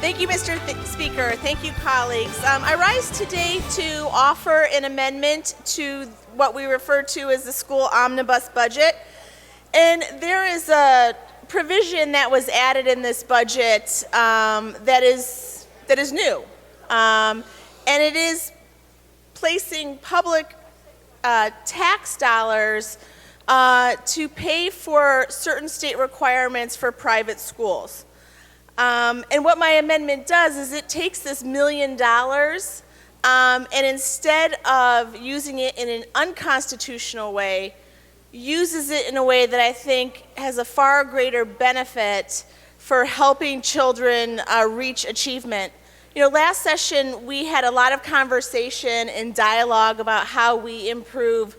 Thank you, Mr. Speaker. Thank you, colleagues. I rise today to offer an amendment to what we refer to as the school omnibus budget. And there is a provision that was added in this budget that is new. And it is placing public tax dollars to pay for certain state requirements for private schools. And what my amendment does is it takes this $1 million and instead of using it in an unconstitutional way, uses it in a way that I think has a far greater benefit for helping children reach achievement. You know, last session we had a lot of conversation and dialogue about how we improve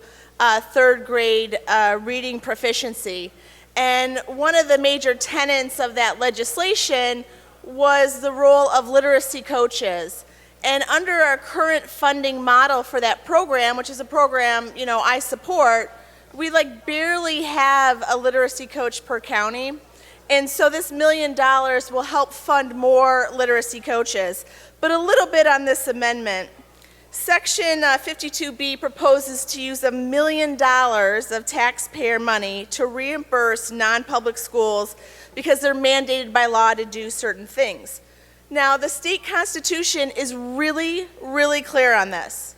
third grade reading proficiency. And one of the major tenets of that legislation was the role of literacy coaches. And under our current funding model for that program, which is a program, you know, I support, we barely have a literacy coach per county. And so this $1 million will help fund more literacy coaches. But a little bit on this amendment. Section 52B proposes to use $1 million of taxpayer money to reimburse non-public schools because they're mandated by law to do certain things. Now, the state constitution is really, really clear on this.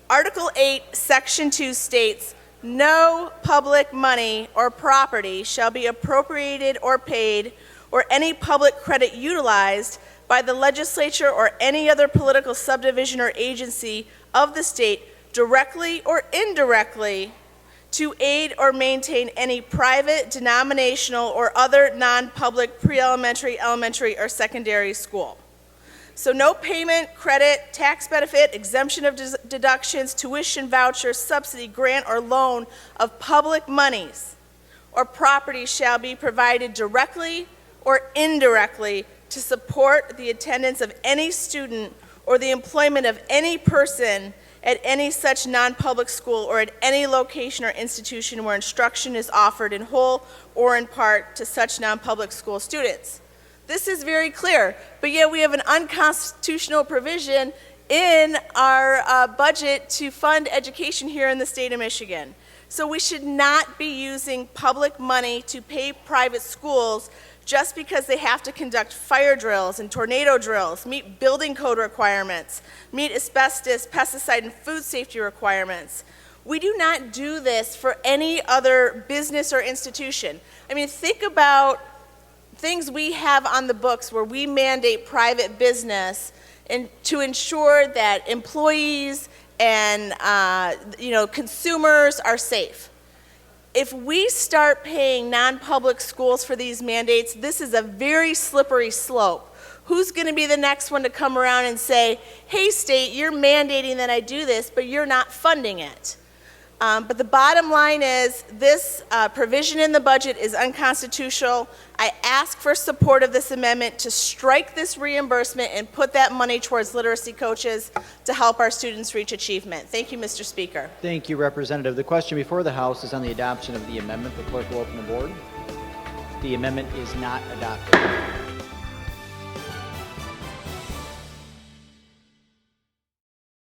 Article 8, Section 2 states, no public money or property shall be appropriated or paid or any public credit utilized by the legislature or any other political subdivision or agency of the state directly or indirectly to aid or maintain any private, denominational, or other non-public pre-elementary, elementary, or secondary school. So no payment, credit, tax benefit, exemption of deductions, tuition, voucher, subsidy, grant, or loan of public monies or property shall be provided directly or indirectly to support the attendance of any student or the employment of any person at any such non-public school or at any location or institution where instruction is offered in whole or in part to such non-public school students. This is very clear, but yet we have an unconstitutional provision in our budget to fund education here in the state of Michigan. So we should not be using public money to pay private schools just because they have to conduct fire drills and tornado drills, meet building code requirements, meet asbestos, pesticide, and food safety requirements. We do not do this for any other business or institution. I mean, think about things we have on the books where we mandate private business and to ensure that employees and consumers are safe. If we start paying non-public schools for these mandates, this is a very slippery slope. Who's going to be the next one to come around and say, hey, state, you're mandating that I do this, but you're not funding it? But the bottom line is this provision in the budget is unconstitutional. I ask for support of this amendment to strike this reimbursement and put that money towards literacy coaches to help our students reach achievement. Thank you, Mr. Speaker. Thank you, Representative. The question before the House is on the adoption of the amendment. The clerk will open the board. The amendment is not adopted.